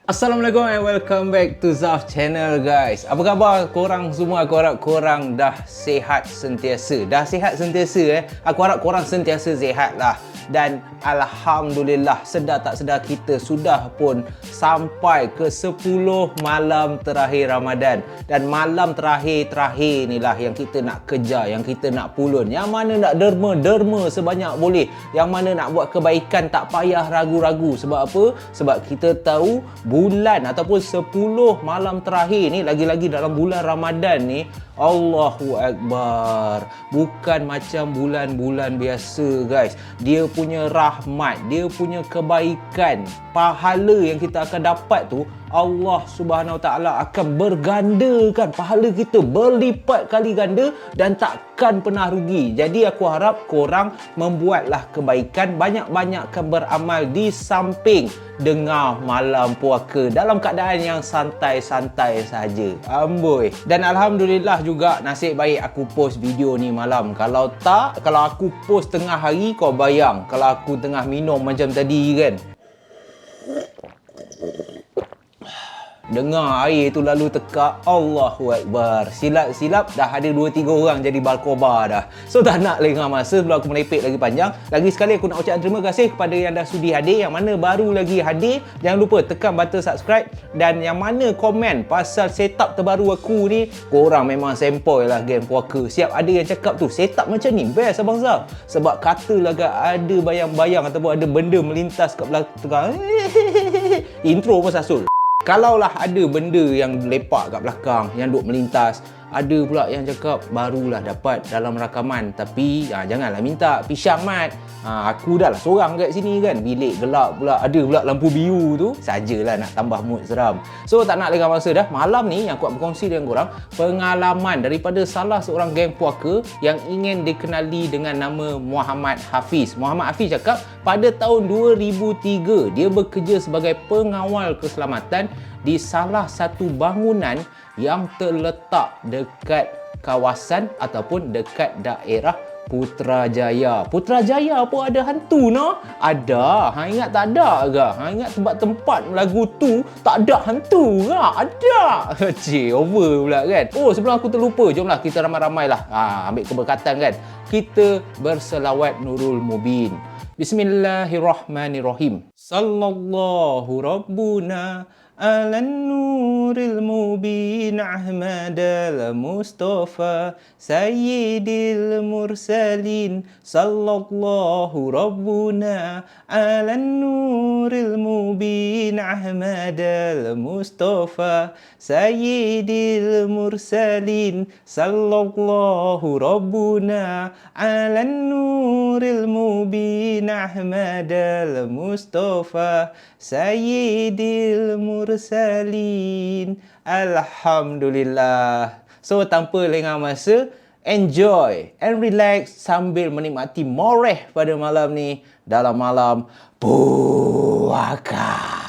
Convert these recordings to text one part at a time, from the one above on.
Assalamualaikum and welcome back to Zaf Channel guys. Apa khabar korang semua? Aku harap korang dah sihat sentiasa. Dah sihat sentiasa Aku harap korang sentiasa sihat lah. Dan Alhamdulillah, sedar tak sedar kita sudah pun sampai ke 10 malam terakhir Ramadan. Dan malam terakhir ni lah yang kita nak kejar, yang kita nak pulun. Yang mana nak derma sebanyak boleh. Yang mana nak buat kebaikan tak payah ragu-ragu. Sebab apa? Sebab kita tahu bulan ataupun 10 malam terakhir ni, lagi-lagi dalam bulan Ramadan ni, Allahu Akbar, bukan macam bulan-bulan biasa guys. Dia punya rahmat, dia punya kebaikan, pahala yang kita akan dapat tu, Allah Subhanahu Taala akan bergandakan pahala kita berlipat kali ganda dan takkan pernah rugi. Jadi aku harap korang membuatlah kebaikan, banyak-banyakkan beramal di samping dengar malam puaka dalam keadaan yang santai-santai saja. Amboi. Dan Alhamdulillah juga nasib baik aku post video ni malam. Kalau aku post tengah hari, kau bayang kalau aku tengah minum macam tadi kan. Dengar air tu lalu tekak, Allahu Akbar. Silap-silap dah ada 2-3 orang jadi balkobar dah. So tak nak lengah masa sebelum aku melepek lagi panjang. Lagi sekali aku nak ucapkan terima kasih kepada yang dah sudi hadir. Yang mana baru lagi hadir, jangan lupa tekan button subscribe. Dan yang mana komen pasal setup terbaru aku ni, korang memang sempoi lah game puaka. Siap ada yang cakap tu, setup macam ni best Abang Zaf. Sebab katalah ada bayang-bayang ataupun ada benda melintas kat belakang. Intro pun sasul. Kalaulah ada benda yang lepak kat belakang, yang duk melintas, ada pula yang cakap barulah dapat dalam rakaman, tapi janganlah minta pisang mat. Aku dah lah seorang kat sini kan, bilik gelap pula, ada pula lampu biru tu, sajalah nak tambah mood seram. So tak nak lengah masa dah, malam ni yang aku nak berkongsi dengan korang pengalaman daripada salah seorang geng puaka yang ingin dikenali dengan nama Muhammad Hafiz. Muhammad Hafiz cakap pada tahun 2003 dia bekerja sebagai pengawal keselamatan di salah satu bangunan yang terletak dekat kawasan ataupun dekat daerah Putrajaya. Putrajaya apa ada hantu no? Ada. Ingat tak ada ke? Ingat tempat-tempat lagu tu tak ada hantu ke? Ada. Cik, over pula kan. Oh, sebelum aku terlupa, jomlah kita ramai-ramai lah ambil keberkatan kan. Kita berselawat Nurul Mubin. Bismillahirrahmanirrahim. Sallallahu Rabbuna ala nuril mubin Ahmad al-Mustafa Sayyidil Mursalin. Sallallahu Rabbuna ala nuril mubin Ahmad al-Mustafa Sayyidil Mursalin. Sallallahu Rabbuna ala nuril mubin Ahmad al-Mustafa Sayyidil Mursalin. Alhamdulillah. So tanpa lengah masa, enjoy and relax sambil menikmati moreh pada malam ni dalam malam puaka.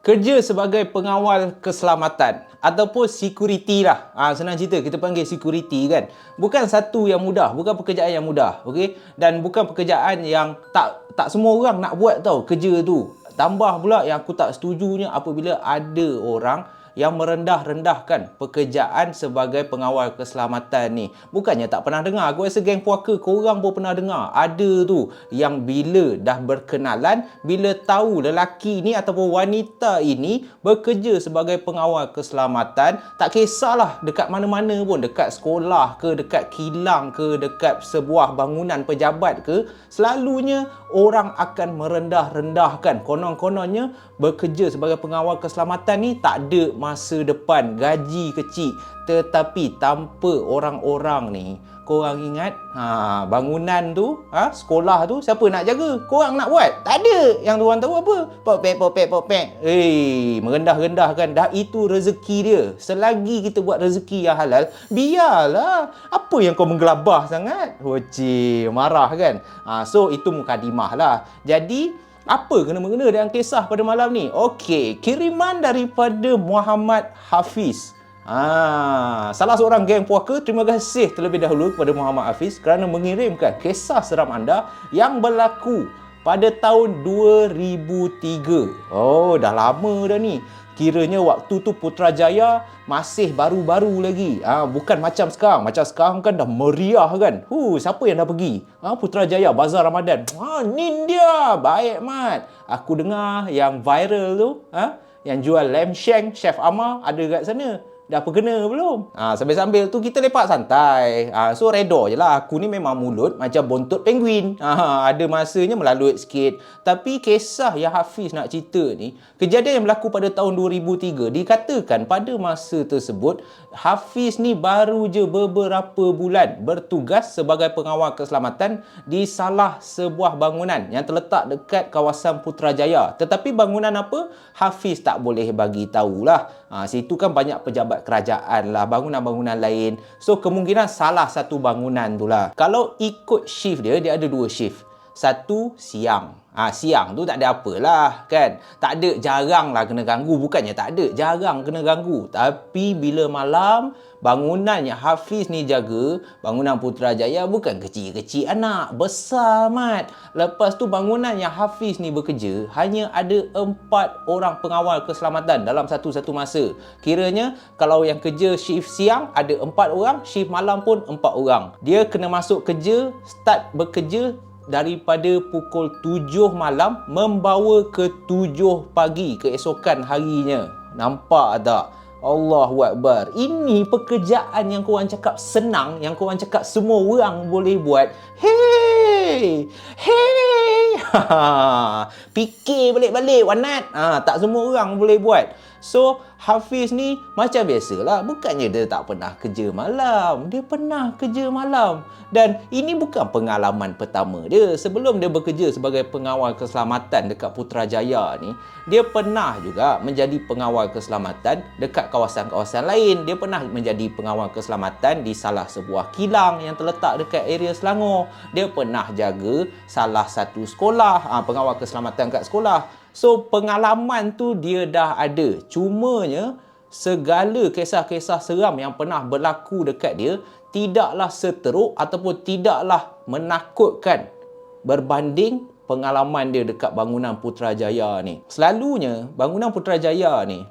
Kerja sebagai pengawal keselamatan ataupun security lah. Senang cerita, kita panggil security kan. Bukan satu yang mudah, bukan pekerjaan yang mudah, okey? Dan bukan pekerjaan yang tak semua orang nak buat tau kerja tu. Tambah pula yang aku tak setujunya apabila ada orang yang merendah-rendahkan pekerjaan sebagai pengawal keselamatan ni. Bukannya tak pernah dengar. Aku rasa geng puaka korang pun pernah dengar. Ada tu yang bila dah berkenalan, bila tahu lelaki ni ataupun wanita ini bekerja sebagai pengawal keselamatan, tak kisahlah dekat mana-mana pun, dekat sekolah ke, dekat kilang ke, dekat sebuah bangunan pejabat ke, selalunya orang akan merendah-rendahkan. Konon-kononnya bekerja sebagai pengawal keselamatan ni tak ada masa depan, gaji kecil. Tetapi tanpa orang-orang ni, korang ingat bangunan tu, sekolah tu siapa nak jaga? Korang nak buat? Tak ada. Yang diorang tahu apa? Pok-pek. Merendah-rendahkan. Dah itu rezeki dia. Selagi kita buat rezeki yang halal, biarlah. Apa yang kau menggelabah sangat? Marah kan? So itu mukadimah lah. Jadi apa kena-mengena dengan kisah pada malam ni? Okey, kiriman daripada Muhammad Hafiz. Salah seorang geng puaka, terima kasih terlebih dahulu kepada Muhammad Hafiz kerana mengirimkan kisah seram anda yang berlaku pada tahun 2003. Oh, dah lama dah ni. Kiranya waktu tu Putrajaya masih baru-baru lagi. Bukan macam sekarang. Macam sekarang kan dah meriah kan. Siapa yang dah pergi? Putrajaya, Bazar Ramadan. Ni dia. Baik, Mat. Aku dengar yang viral tu, yang jual lamb shank, Chef Amar ada kat sana. Dah perkena belum? Sambil-sambil tu kita lepak santai. So redor je lah. Aku ni memang mulut macam bontot penguin. Ada masanya melalut sikit. Tapi kisah yang Hafiz nak cerita ni, kejadian yang berlaku pada tahun 2003. Dikatakan pada masa tersebut, Hafiz ni baru je beberapa bulan bertugas sebagai pengawal keselamatan di salah sebuah bangunan yang terletak dekat kawasan Putrajaya. Tetapi bangunan apa? Hafiz tak boleh bagi tahulah. Situ kan banyak pejabat kerajaan lah, bangunan-bangunan lain. So kemungkinan salah satu bangunan tu lah. Kalau ikut shift dia ada dua shift. Satu siang. Siang tu tak ada apalah kan. Tak ada, jarang lah kena ganggu. Bukannya tak ada, jarang kena ganggu. Tapi bila malam, bangunan yang Hafiz ni jaga, bangunan Putrajaya bukan kecil-kecil anak, besar mat. Lepas tu bangunan yang Hafiz ni bekerja, hanya ada 4 orang pengawal keselamatan dalam satu-satu masa. Kiranya kalau yang kerja shift siang ada 4 orang, shift malam pun 4 orang. Dia kena masuk kerja, start bekerja daripada pukul 7 malam membawa ke 7 pagi keesokan harinya. Nampak tak? Allahu Akbar. Ini pekerjaan yang korang cakap senang, yang korang cakap semua orang boleh buat. Hey! Fikir balik-balik, Wanat. Tak semua orang boleh buat. So, Hafiz ni macam biasalah. Bukannya dia tak pernah kerja malam. Dia pernah kerja malam. Dan ini bukan pengalaman pertama dia. Sebelum dia bekerja sebagai pengawal keselamatan dekat Putrajaya ni, dia pernah juga menjadi pengawal keselamatan dekat kawasan-kawasan lain. Dia pernah menjadi pengawal keselamatan di salah sebuah kilang yang terletak dekat area Selangor. Dia pernah jaga salah satu sekolah, pengawal keselamatan kat sekolah. So, pengalaman tu dia dah ada. Cumanya, segala kisah-kisah seram yang pernah berlaku dekat dia tidaklah seteruk ataupun tidaklah menakutkan berbanding pengalaman dia dekat bangunan Putrajaya ni. Selalunya, bangunan Putrajaya ni,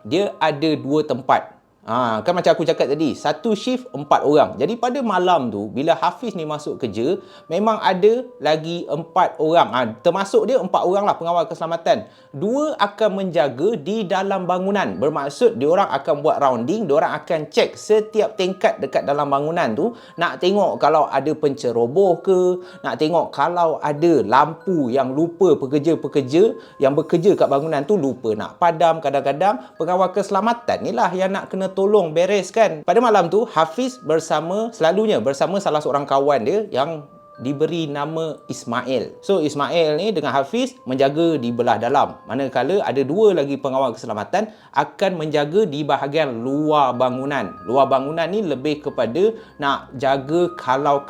dia ada 2 tempat. Kan macam aku cakap tadi, satu shift 4 orang. Jadi pada malam tu, bila Hafiz ni masuk kerja, memang ada lagi 4 orang. Termasuk dia 4 orang lah pengawal keselamatan. 2 akan menjaga di dalam bangunan. Bermaksud diorang akan buat rounding, diorang akan cek setiap tingkat dekat dalam bangunan tu, nak tengok kalau ada penceroboh ke, nak tengok kalau ada lampu yang lupa pekerja-pekerja yang bekerja kat bangunan tu lupa nak padam. Kadang-kadang pengawal keselamatan ni lah yang nak kena tolong bereskan. Pada malam tu, Hafiz selalunya bersama salah seorang kawan dia yang diberi nama Ismail. So, Ismail ni dengan Hafiz menjaga di belah dalam. Manakala ada 2 lagi pengawal keselamatan akan menjaga di bahagian luar bangunan. Luar bangunan ni lebih kepada nak jaga kalau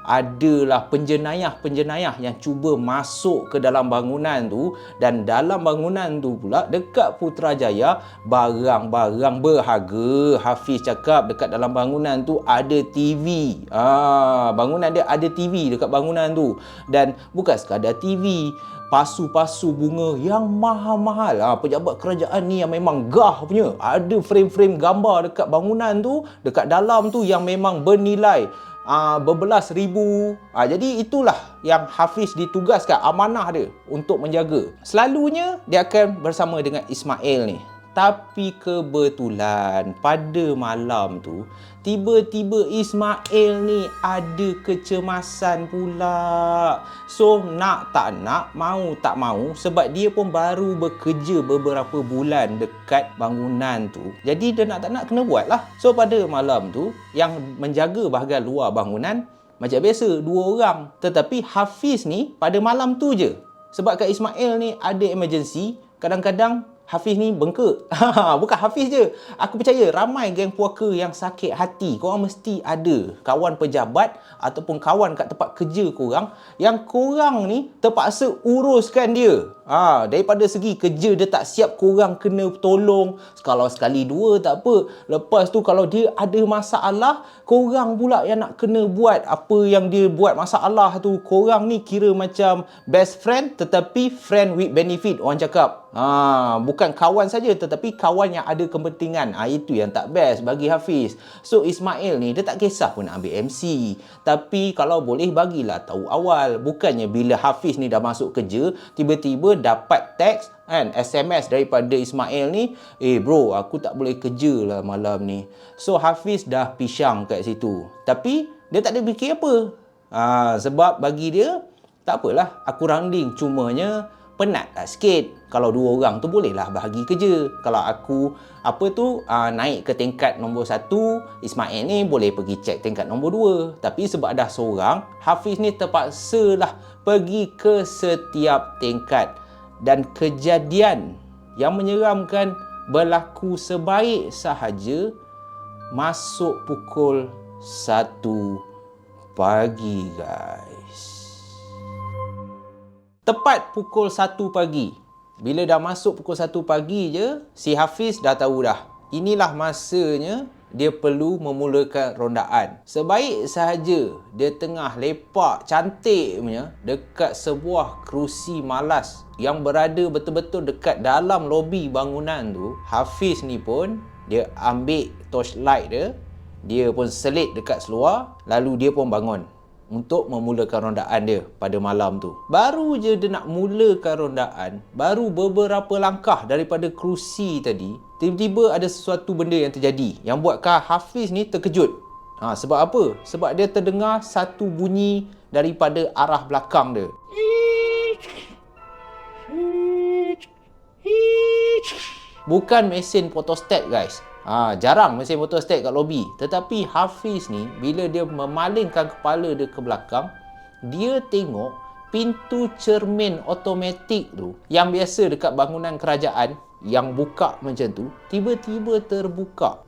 adalah penjenayah-penjenayah yang cuba masuk ke dalam bangunan tu, dan dalam bangunan tu pula dekat Putrajaya barang-barang berharga. Hafiz cakap dekat dalam bangunan tu ada TV. Bangunan dia ada TV dekat bangunan tu, dan bukan sekadar TV, pasu-pasu bunga yang mahal-mahal. Pejabat kerajaan ni yang memang gah punya. Ada frame-frame gambar dekat bangunan tu, dekat dalam tu yang memang bernilai berbelas ribu. Jadi itulah yang Hafiz ditugaskan, amanah dia untuk menjaga. Selalunya dia akan bersama dengan Ismail ni. Tapi kebetulan pada malam tu tiba-tiba Ismail ni ada kecemasan pula. So nak tak nak, mau tak mau, sebab dia pun baru bekerja beberapa bulan dekat bangunan tu. Jadi dia nak tak nak kena buat lah. So pada malam tu yang menjaga bahagian luar bangunan macam biasa 2 orang. Tetapi Hafiz ni pada malam tu je. Sebab kat Ismail ni ada emergency, kadang-kadang Hafiz ni bengkak. Bukan Hafiz je. Aku percaya ramai geng puaka yang sakit hati. Korang mesti ada kawan pejabat ataupun kawan kat tempat kerja korang yang korang ni terpaksa uruskan dia. Daripada segi kerja dia tak siap, korang kena tolong. Kalau sekali dua tak apa. Lepas tu kalau dia ada masalah, korang pula yang nak kena buat apa yang dia buat masalah tu. Korang ni kira macam best friend tetapi friend with benefit, orang cakap. Bukan kawan saja tetapi kawan yang ada kepentingan. Itu yang tak best bagi Hafiz. So Ismail ni dia tak kisah pun nak ambil MC. Tapi kalau boleh bagilah tahu awal. Bukannya bila Hafiz ni dah masuk kerja, tiba-tiba dapat teks kan, SMS daripada Ismail ni, bro, aku tak boleh kerja lah malam ni. So Hafiz dah pisang kat situ. Tapi dia tak ada fikir apa. Sebab bagi dia, tak apalah, aku rounding, cumanya penat lah sikit. Kalau 2 orang tu bolehlah bahagi kerja. Kalau aku naik ke tingkat nombor 1, Ismail ni boleh pergi cek tingkat nombor 2. Tapi sebab dah seorang, Hafiz ni terpaksa lah pergi ke setiap tingkat. Dan kejadian yang menyeramkan berlaku sebaik sahaja masuk pukul 1 pagi, guys. Tepat pukul 1 pagi. Bila dah masuk pukul 1 pagi je, si Hafiz dah tahu dah. Inilah masanya dia perlu memulakan rondaan. Sebaik sahaja dia tengah lepak cantik punya dekat sebuah kerusi malas yang berada betul-betul dekat dalam lobi bangunan tu, Hafiz ni pun dia ambil torchlight dia, dia pun selit dekat seluar, lalu dia pun bangun untuk memulakan rondaan dia pada malam tu. Baru je dia nak mulakan rondaan, baru beberapa langkah daripada kerusi tadi, tiba-tiba ada sesuatu benda yang terjadi yang buatkan Hafiz ni terkejut. Sebab apa? Sebab dia terdengar satu bunyi daripada arah belakang dia. Bukan mesin photostat, guys. Jarang mesin photostat kat lobi. Tetapi Hafiz ni, bila dia memalingkan kepala dia ke belakang, dia tengok pintu cermin automatik tu yang biasa dekat bangunan kerajaan yang buka macam tu, tiba-tiba terbuka.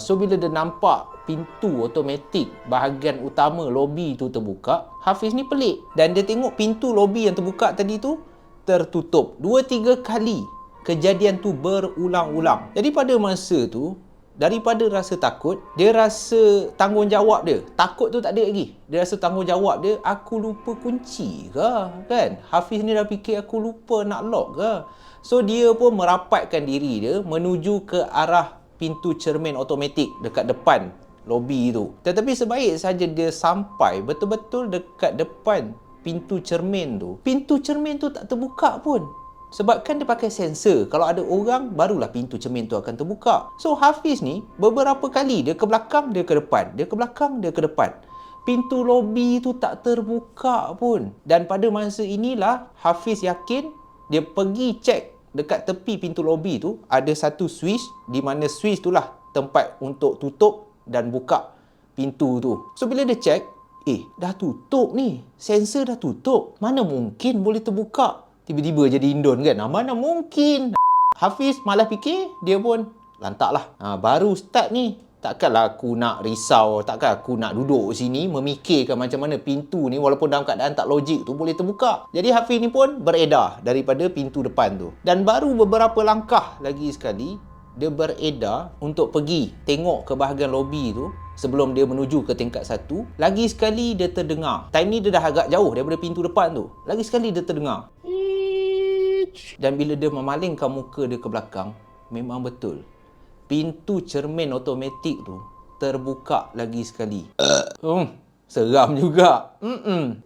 So bila dia nampak pintu automatik bahagian utama lobi tu terbuka, Hafiz ni pelik. Dan dia tengok pintu lobi yang terbuka tadi tu tertutup 2-3 kali. Kejadian tu berulang-ulang. Jadi pada masa tu, daripada rasa takut, dia rasa tanggungjawab dia. Takut tu tak ada lagi. Dia rasa tanggungjawab dia, aku lupa kunci ke? Kan? Hafiz ni dah fikir aku lupa nak lock ke? So dia pun merapatkan diri dia menuju ke arah pintu cermin automatik dekat depan lobi tu. Tetapi sebaik saja dia sampai betul-betul dekat depan pintu cermin tu, pintu cermin tu tak terbuka pun. Sebab kan dia pakai sensor. Kalau ada orang, barulah pintu cermin tu akan terbuka. So Hafiz ni beberapa kali dia ke belakang, dia ke depan, dia ke belakang, dia ke depan. Pintu lobi tu tak terbuka pun. Dan pada masa inilah Hafiz yakin dia pergi cek dekat tepi pintu lobi tu ada satu switch, di mana switch tu lah tempat untuk tutup dan buka pintu tu. So bila dia cek, dah tutup ni. Sensor dah tutup. Mana mungkin boleh terbuka? Tiba-tiba jadi indon kan. Mana mungkin? Hafiz malah fikir, dia pun lantak lah. Baru start ni. Takkanlah aku nak risau, takkan aku nak duduk sini memikirkan macam mana pintu ni walaupun dalam keadaan tak logik tu boleh terbuka. Jadi Hafiz ni pun beredar daripada pintu depan tu. Dan baru beberapa langkah lagi sekali, dia beredar untuk pergi tengok ke bahagian lobi tu sebelum dia menuju ke tingkat 1. Lagi sekali dia terdengar. Time ni dia dah agak jauh daripada pintu depan tu. Lagi sekali dia terdengar. Dan bila dia memalingkan muka dia ke belakang, memang betul. Pintu cermin automatik tu terbuka lagi sekali. Seram juga.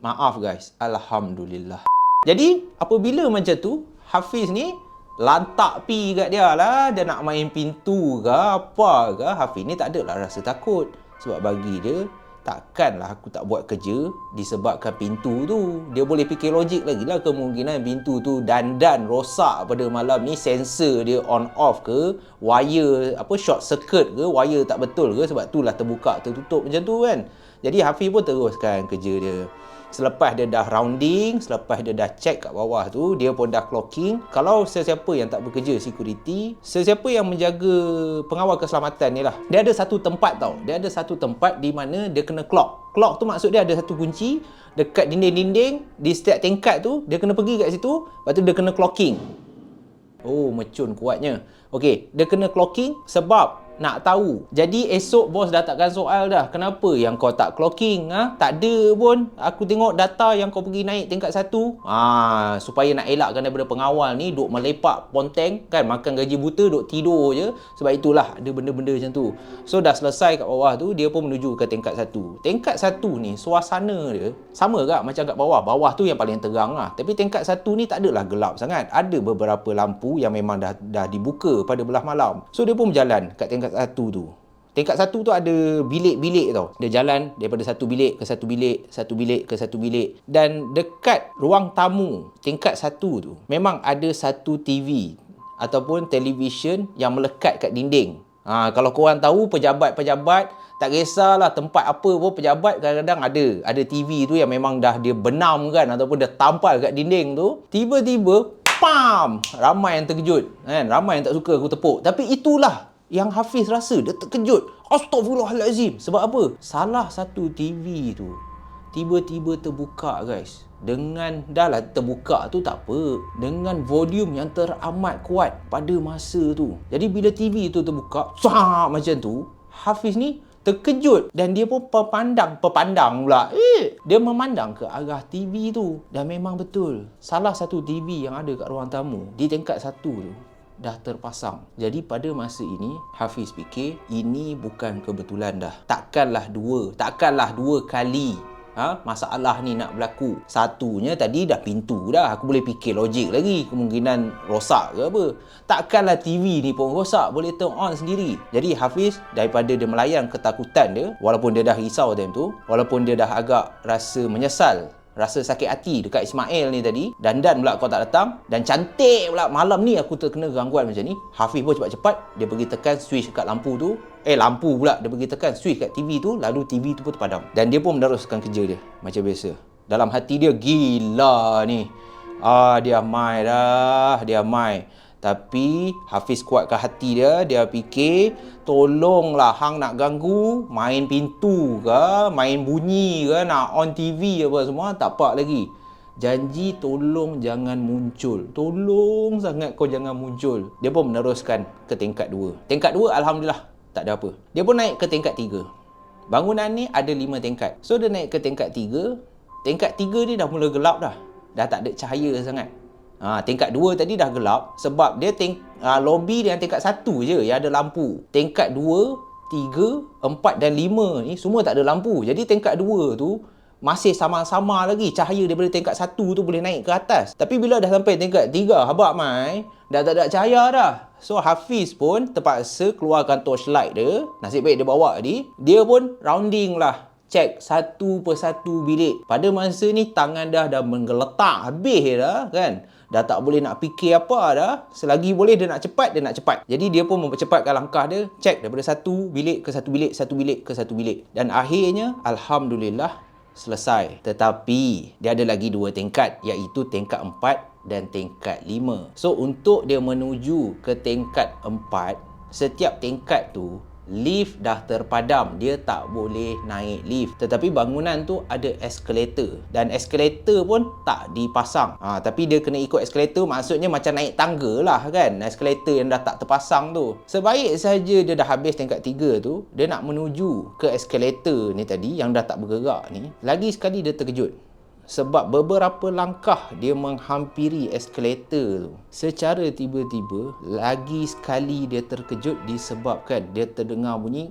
Maaf guys. Alhamdulillah. Jadi, apabila macam tu, Hafiz ni lantak pi kat dia lah. Dia nak main pintu ke apa ke, Hafiz ni tak ada lah rasa takut. Sebab bagi dia, takkanlah aku tak buat kerja disebabkan pintu tu. Dia boleh fikir logik lagi lah, kemungkinan pintu tu dandan rosak pada malam ni, sensor dia on off ke, wire apa short circuit ke, wire tak betul ke, sebab tu lah terbuka tertutup macam tu kan. Jadi Hafiz pun teruskan kerja dia. Selepas dia dah rounding, selepas dia dah check kat bawah tu, dia pun dah clocking. Kalau sesiapa yang tak bekerja security, sesiapa yang menjaga pengawal keselamatan ni lah, dia ada satu tempat tau. Dia ada satu tempat di mana dia kena clock. Clock tu maksud dia ada satu kunci dekat dinding-dinding di setiap tingkat tu, dia kena pergi kat situ, lepas tu dia kena clocking. Oh, mecun kuatnya. Okey, dia kena clocking sebab nak tahu. Jadi esok bos dah takkan soal dah. Kenapa yang kau tak clocking? Tak ada pun. Aku tengok data yang kau pergi naik tingkat 1. Supaya nak elakkan daripada pengawal ni duk melepak ponteng kan, makan gaji buta, duk tidur je. Sebab itulah ada benda-benda macam tu. So dah selesai kat bawah tu, dia pun menuju ke tingkat 1. Tingkat 1 ni suasana dia sama tak macam kat bawah. Bawah tu yang paling terang lah. Tapi tingkat 1 ni tak adalah gelap sangat. Ada beberapa lampu yang memang dah dibuka pada belah malam. So dia pun berjalan kat tingkat 1 tu. Tingkat 1 tu ada bilik-bilik tau. Dia jalan daripada satu bilik ke satu bilik, satu bilik ke satu bilik. Dan dekat ruang tamu tingkat 1 tu, memang ada satu TV ataupun televisyen yang melekat kat dinding. Kalau korang tahu, pejabat-pejabat, tak kisahlah tempat apa pun, pejabat kadang-kadang ada TV tu yang memang dah dia benam kan, ataupun dia tampal kat dinding tu. Tiba-tiba, pam! Ramai yang terkejut kan? Ramai yang tak suka aku tepuk. Tapi itulah yang Hafiz rasa, dia terkejut. Astaghfirullahalazim. Sebab apa? Salah satu TV tu tiba-tiba terbuka guys. Dengan, dah lah terbuka tu tak apa, dengan volume yang teramat kuat pada masa tu. Jadi bila TV tu terbuka, macam tu, Hafiz ni terkejut dan dia pun pepandang pula. Dia memandang ke arah TV tu. Dan memang betul, salah satu TV yang ada kat ruang tamu di tingkat 1 tu dah terpasang. Jadi pada masa ini Hafiz fikir ini bukan kebetulan dah. Takkanlah dua kali masalah ni nak berlaku. Satunya tadi dah pintu dah, aku boleh fikir logik lagi, kemungkinan rosak ke apa. Takkanlah TV ni pun rosak, boleh turn on sendiri. Jadi Hafiz, daripada dia melayan ketakutan dia, walaupun dia dah risau time tu, walaupun dia dah agak rasa menyesal, rasa sakit hati dekat Ismail ni tadi, dandan pula kau tak datang, dan cantik pula malam ni aku terkena gangguan macam ni. Hafiz pun cepat-cepat dia pergi tekan switch kat lampu tu. Lampu pula, dia pergi tekan switch kat TV tu, lalu TV tu pun terpadam. Dan dia pun meneruskan kerja dia macam biasa. Dalam hati dia, gila ni, dia mai dah, dia mai. Tapi Hafiz kuatkan hati dia. Dia fikir, tolonglah hang nak ganggu, main pintu ke, main bunyi ke, nak on TV apa semua, tak apa lagi. Janji tolong jangan muncul. Tolong sangat kau jangan muncul. Dia pun meneruskan ke tingkat 2. Tingkat 2 Alhamdulillah tak ada apa. Dia pun naik ke tingkat 3. Bangunan ni ada 5 tingkat. So dia naik ke tingkat 3. Tingkat 3 ni dah mula gelap dah. Dah tak ada cahaya sangat. Tingkat 2 tadi dah gelap sebab dia lobby dengan tingkat 1 je yang ada lampu. Tingkat 2, 3, 4 dan 5 ni semua tak ada lampu. Jadi tingkat 2 tu masih sama-sama lagi cahaya daripada tingkat 1 tu boleh naik ke atas. Tapi bila dah sampai tingkat 3, habaq mai, dah tak ada cahaya dah. So Hafiz pun terpaksa keluarkan torchlight dia. Nasib baik dia bawa tadi. Dia pun rounding lah, cek satu persatu bilik. Pada masa ni tangan dah menggeletak habis dah kan. Dah tak boleh nak fikir apa dah. Selagi boleh dia nak cepat, dia nak cepat. Jadi dia pun mempercepatkan langkah dia. Cek daripada satu bilik ke satu bilik, satu bilik ke satu bilik. Dan akhirnya Alhamdulillah selesai. Tetapi dia ada lagi 2 tingkat, iaitu tingkat 4 dan tingkat 5. So untuk dia menuju ke tingkat 4, setiap tingkat tu lift dah terpadam, dia tak boleh naik lift. Tetapi bangunan tu ada eskalator, dan eskalator pun tak dipasang. Tapi dia kena ikut eskalator, maksudnya macam naik tangga lah kan, eskalator yang dah tak terpasang tu. Sebaik saja dia dah habis tingkat 3 tu, dia nak menuju ke eskalator ni tadi yang dah tak bergerak ni, lagi sekali dia terkejut. Sebab beberapa langkah dia menghampiri eskalator tu, secara tiba-tiba lagi sekali dia terkejut disebabkan dia terdengar bunyi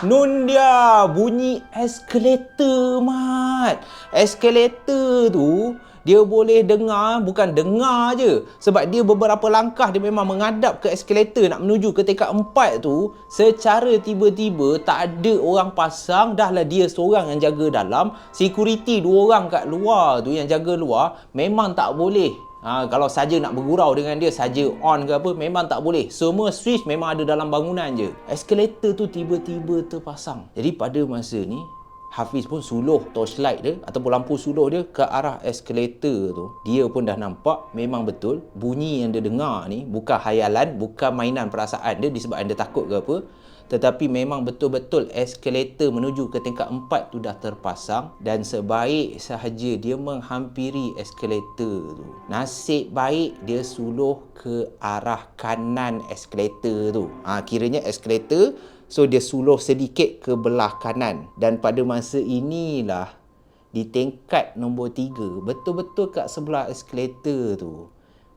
Nun dia bunyi eskalator, Mat. Eskalator tu dia boleh dengar, bukan dengar je. Sebab dia beberapa langkah dia memang menghadap ke eskalator nak menuju ke tingkat 4 tu. Secara tiba-tiba tak ada orang pasang, dah lah dia seorang yang jaga dalam. Security 2 orang kat luar tu yang jaga luar memang tak boleh. Kalau saja nak bergurau dengan dia, saja on ke apa, memang tak boleh. Semua switch memang ada dalam bangunan je. Eskalator tu tiba-tiba terpasang. Jadi pada masa ni Hafiz pun suluh torchlight dia ataupun lampu suluh dia ke arah eskalator tu. Dia pun dah nampak memang betul bunyi yang dia dengar ni bukan khayalan, bukan mainan perasaan dia disebabkan dia takut ke apa. Tetapi memang betul-betul eskalator menuju ke tingkat 4 tu dah terpasang dan sebaik sahaja dia menghampiri eskalator tu. Nasib baik dia suluh ke arah kanan eskalator tu. Kiranya eskalator, so dia suluh sedikit ke belah kanan. Dan pada masa inilah di tingkat nombor 3, betul-betul kat sebelah eskalator tu,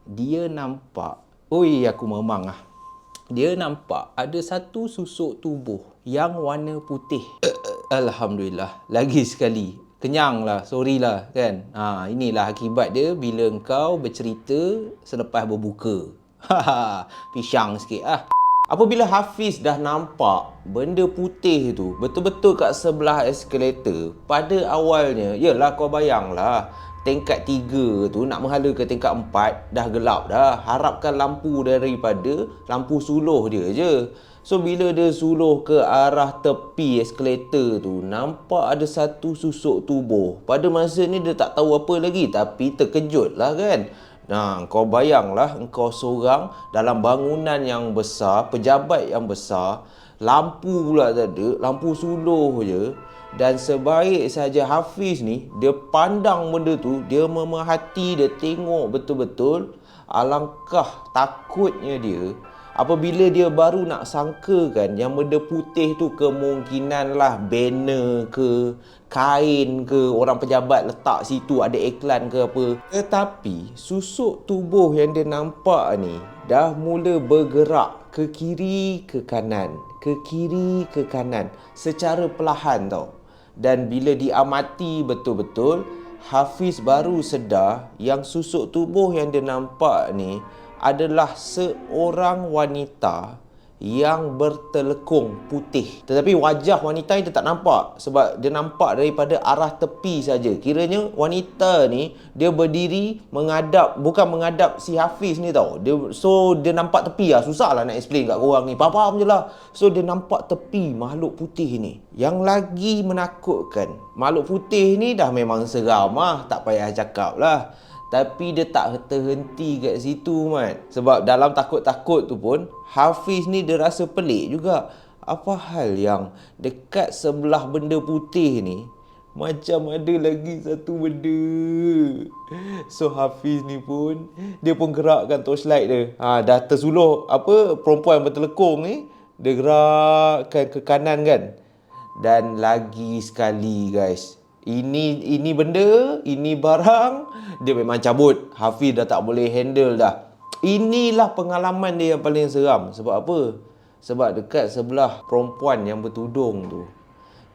dia nampak, oi aku memang dia nampak ada satu susuk tubuh yang warna putih. Alhamdulillah, lagi sekali. Kenyang lah, sorry lah kan. Inilah akibat dia bila engkau bercerita selepas berbuka. Pisang sikit Apabila Hafiz dah nampak benda putih tu betul-betul kat sebelah eskalator, pada awalnya, yelah kau bayanglah, tingkat 3 tu nak menghala ke tingkat 4 dah gelap dah. Harapkan lampu daripada lampu suluh dia je. So bila dia suluh ke arah tepi eskalator tu, nampak ada satu susuk tubuh. Pada masa ni dia tak tahu apa lagi, tapi terkejut lah kan. Kau bayanglah engkau seorang dalam bangunan yang besar, pejabat yang besar, lampu pula tak ada, lampu suluh je. Dan sebaik saja Hafiz ni, dia pandang benda tu, dia memerhati, dia tengok betul-betul. Alangkah takutnya dia apabila dia baru nak sangkakan yang benda putih tu kemungkinanlah banner ke, kain ke, orang pejabat letak situ ada iklan ke apa. Tetapi susuk tubuh yang dia nampak ni dah mula bergerak ke kiri ke kanan, ke kiri ke kanan secara perlahan tau. Dan bila diamati betul-betul, Hafiz baru sedar yang susuk tubuh yang dia nampak ni adalah seorang wanita yang bertelekung putih. Tetapi wajah wanita ni dia tak nampak sebab dia nampak daripada arah tepi saja. Kiranya wanita ni dia berdiri menghadap, bukan menghadap si Hafiz ni tau. Dia nampak tepi lah. Susah lah nak explain kat korang ni. Faham je lah. So dia nampak tepi makhluk putih ni. Yang lagi menakutkan, makhluk putih ni dah memang seram lah. Tak payah cakap lah. Tapi dia tak terhenti kat situ, Mat. Sebab dalam takut-takut tu pun, Hafiz ni dia rasa pelik juga. Apa hal yang dekat sebelah benda putih ni, macam ada lagi satu benda. So Hafiz ni pun, dia pun gerakkan torchlight dia. Dah tersuluh perempuan bertelekung ni, dia gerakkan ke kanan kan. Dan lagi sekali guys, ini benda, ini barang, dia memang cabut. Hafiz dah tak boleh handle dah. Inilah pengalaman dia yang paling seram. Sebab apa? Sebab dekat sebelah perempuan yang bertudung tu,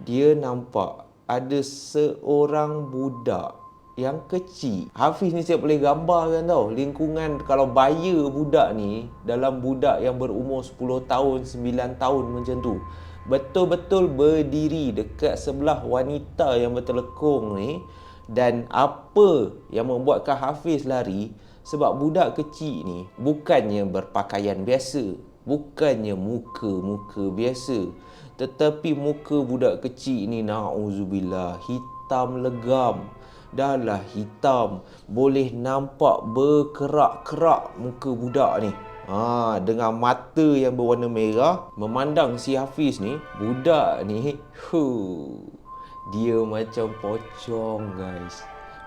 dia nampak ada seorang budak yang kecil. Hafiz ni saya boleh gambarkan tau, lingkungan kalau baya budak ni dalam budak yang berumur 10 tahun, 9 tahun macam tu. Betul-betul berdiri dekat sebelah wanita yang bertelekung ni. Dan apa yang membuatkan Hafiz lari? Sebab budak kecil ni bukannya berpakaian biasa, bukannya muka-muka biasa, tetapi muka budak kecil ni, na'udzubillah, hitam legam. Dah lah hitam, boleh nampak berkerak-kerak muka budak ni. Dengan mata yang berwarna merah memandang si Hafiz ni. Budak ni dia macam pocong guys.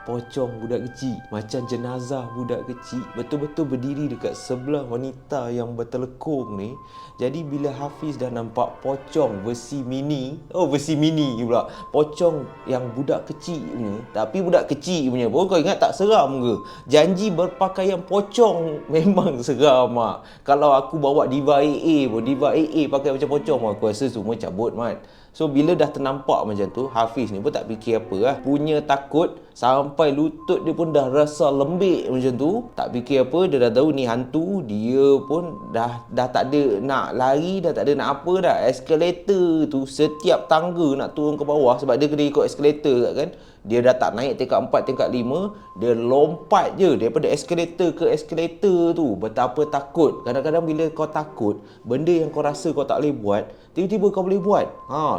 pocong budak kecil, macam jenazah budak kecil, betul-betul berdiri dekat sebelah wanita yang bertelekung ni. Jadi bila Hafiz dah nampak pocong versi mini pula, pocong yang budak kecil punya, tapi budak kecil punya pun kau ingat tak seram ke? Janji berpakaian pocong memang seram mak. Kalau aku bawa Diva AA pun, Diva AA pakai macam pocong, aku rasa semua cabut mat. So bila dah ternampak macam tu, Hafiz ni pun tak fikir apa lah. Punya takut sampai lutut dia pun dah rasa lembik macam tu. Tak fikir apa, dia dah tahu ni hantu. Dia pun dah tak ada nak lari, dah tak ada nak apa dah. Eskalator tu, setiap tangga nak turun ke bawah, sebab dia kena ikut eskalator kan. Dia dah tak naik tingkat 4, tingkat 5. Dia lompat je daripada eskalator ke eskalator tu. Betapa takut. Kadang-kadang bila kau takut, benda yang kau rasa kau tak boleh buat, tiba-tiba kau boleh buat.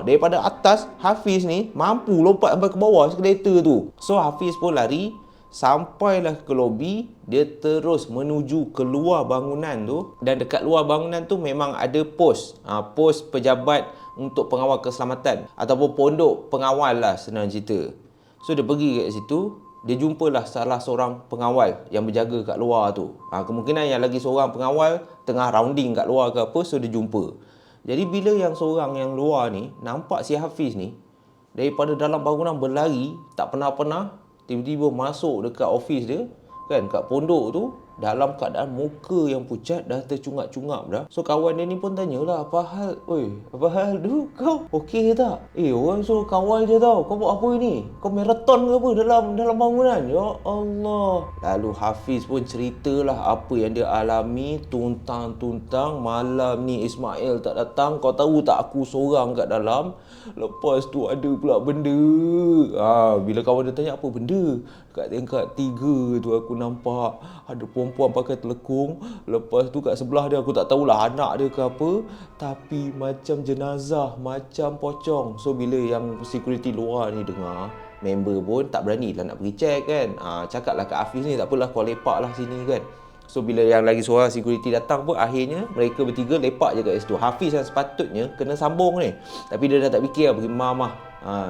Daripada atas, Hafiz ni mampu lompat sampai ke bawah eskalator tu. So Hafiz pun lari. Sampailah ke lobi. Dia terus menuju keluar bangunan tu. Dan dekat luar bangunan tu memang ada pos. Pos pejabat untuk pengawal keselamatan, ataupun pondok pengawal lah senang cerita. So dia pergi kat situ. Dia jumpalah salah seorang pengawal yang berjaga kat luar tu. Kemungkinan yang lagi seorang pengawal tengah rounding kat luar ke apa. So dia jumpa. Jadi bila yang seorang yang luar ni nampak si Hafiz ni daripada dalam bangunan berlari, tak pernah-pernah, tiba-tiba masuk dekat office dia kan, kat pondok tu, dalam keadaan muka yang pucat, dah tercungap-cungap dah. So kawan dia ni pun tanyalah, apa hal? Oi, apa hal tu? Kau okey tak? Orang suruh kawal je tau. Kau buat apa ni? Kau maraton ke apa dalam bangunan? Ya Allah. Lalu Hafiz pun ceritalah apa yang dia alami. Tuntang-tuntang, malam ni Ismail tak datang. Kau tahu tak, aku seorang kat dalam. Lepas tu ada pula benda. Bila kawan dia tanya apa benda, kat tingkat 3 tu aku nampak ada perempuan pakai telekung. Lepas tu kat sebelah dia, aku tak tahulah anak dia ke apa, tapi macam jenazah, macam pocong. So bila yang security luar ni dengar, member pun tak berani lah nak pergi check kan. Cakaplah kat Hafiz ni, tak apalah kau lepak lah sini kan. So bila yang lagi seorang security datang pun, akhirnya mereka bertiga lepak je kat situ. Hafiz yang sepatutnya kena sambung ni, tapi dia dah tak fikir pergi mama.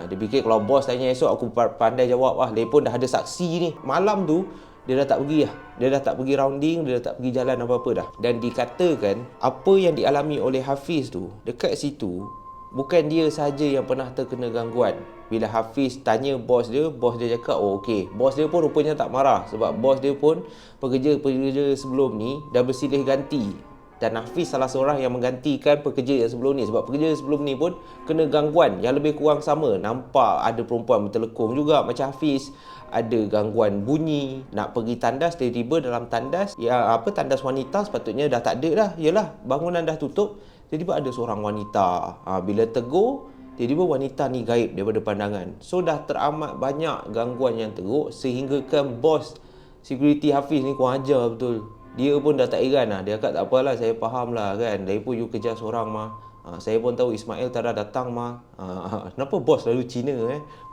Dia fikir kalau bos tanya esok, aku pandai jawab lah. Dia pun dah ada saksi ni. Malam tu dia dah tak pergi lah. Dia dah tak pergi rounding, dia dah tak pergi jalan apa-apa dah. Dan dikatakan apa yang dialami oleh Hafiz tu dekat situ, bukan dia saja yang pernah terkena gangguan. Bila Hafiz tanya bos dia cakap, oh okey. Bos dia pun rupanya tak marah, sebab bos dia pun pekerja-pekerja sebelum ni dah bersilih ganti. Dan Hafiz salah seorang yang menggantikan pekerja yang sebelum ni. Sebab pekerja sebelum ni pun kena gangguan yang lebih kurang sama. Nampak ada perempuan bertelekung juga macam Hafiz. Ada gangguan bunyi, nak pergi tandas, tiba-tiba dalam tandas, tandas wanita sepatutnya dah tak ada dah. Yalah, bangunan dah tutup, tiba-tiba ada seorang wanita. Bila tegur, tiba-tiba wanita ni gaib daripada pandangan. So dah teramat banyak gangguan yang teruk, sehingga kan bos security Hafiz ni kurang ajar betul. Dia pun dah tak heran lah. Dia kata tak apalah, saya faham lah kan. Dia pun you kejar seorang mah. Saya pun tahu Ismail tak ada datang mah. Kenapa bos selalu Cina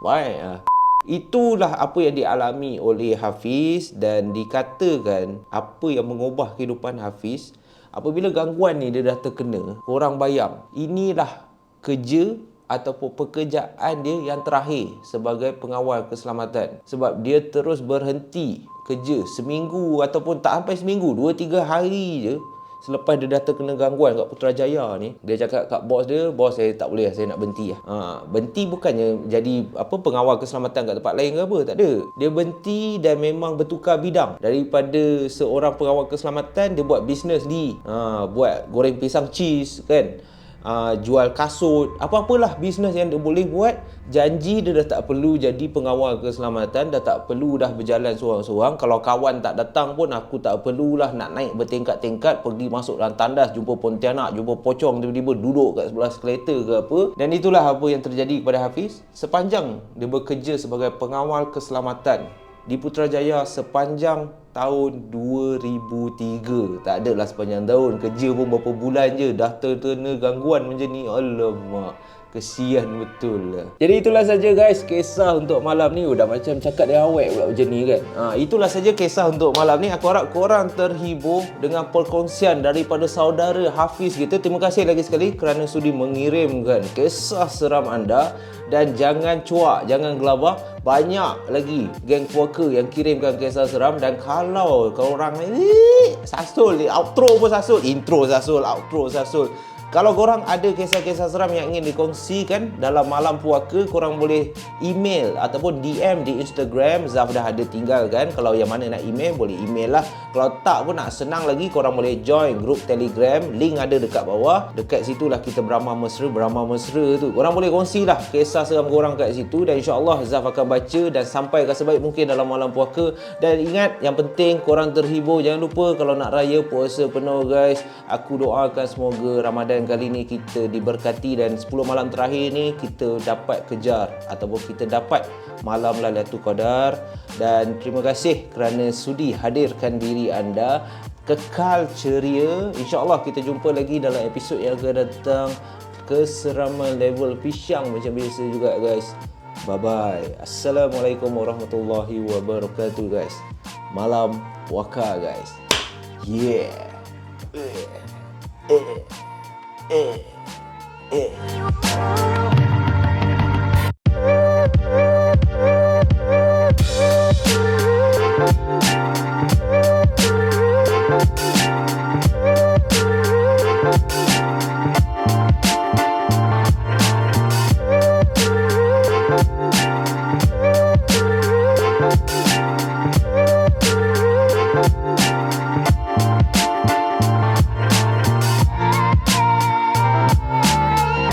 Baik. Itulah apa yang dialami oleh Hafiz. Dan dikatakan apa yang mengubah kehidupan Hafiz, apabila gangguan ni dia dah terkena, korang bayang, inilah kerja ataupun pekerjaan dia yang terakhir sebagai pengawal keselamatan. Sebab dia terus berhenti kerja seminggu, ataupun tak sampai seminggu, 2-3 hari je selepas dia dah terkena gangguan kat Putrajaya ni. Dia cakap kat bos dia, bos saya tak boleh, saya nak berhenti lah. Berhenti bukannya jadi pengawal keselamatan kat tempat lain ke apa, tak ada. Dia berhenti dan memang bertukar bidang. Daripada seorang pengawal keselamatan, dia buat bisnes buat goreng pisang cheese kan, jual kasut, apa-apalah bisnes yang dia boleh buat. Janji dia dah tak perlu jadi pengawal keselamatan, dah tak perlu dah berjalan seorang-seorang. Kalau kawan tak datang pun, aku tak perlulah nak naik bertingkat-tingkat, pergi masuk dalam tandas, jumpa pontianak, jumpa pocong, tiba-tiba duduk kat sebelah eskalator ke apa. Dan itulah apa yang terjadi kepada Hafiz sepanjang dia bekerja sebagai pengawal keselamatan di Putrajaya sepanjang tahun 2003. Tak adalah sepanjang tahun, kerja pun berapa bulan je dah terkena gangguan macam ni. Alamak, Kesian betul lah. Jadi itulah saja guys kisah untuk malam ni. Dah macam cakap dia awet pula macam ni kan. Itulah saja kisah untuk malam ni. Aku harap korang terhibur dengan perkongsian daripada saudara Hafiz kita. Terima kasih lagi sekali kerana sudi mengirimkan kisah seram anda. Dan jangan cuak, jangan gelabah. Banyak lagi geng puaka yang kirimkan kisah seram. Dan kalau korang ni sasul, outro pun sasul, intro sasul, outro sasul. Kalau korang ada kisah-kisah seram yang ingin dikongsikan dalam malam puaka, korang boleh email ataupun DM di Instagram. Zaf dah ada tinggal kan. Kalau yang mana nak email, boleh email lah. Kalau tak pun nak senang lagi, korang boleh join grup Telegram. Link ada dekat bawah. Dekat situ lah kita beramah mesra tu. Korang boleh kongsilah kisah seram korang kat situ. Dan insyaAllah Zaf akan baca dan sampaikan sebaik mungkin dalam malam puaka. Dan ingat, yang penting korang terhibur. Jangan lupa kalau nak raya puasa penuh guys. Aku doakan semoga Ramadan kali ni kita diberkati dan 10 malam terakhir ni kita dapat kejar ataupun kita dapat malam Lailatul Qadar. Dan terima kasih kerana sudi hadirkan diri anda. Kekal ceria. InsyaAllah kita jumpa lagi dalam episod yang akan datang. Keseraman level pisang macam biasa juga guys. Bye bye. Assalamualaikum warahmatullahi wabarakatuh guys. Malam puaka guys. Yeah. Eh.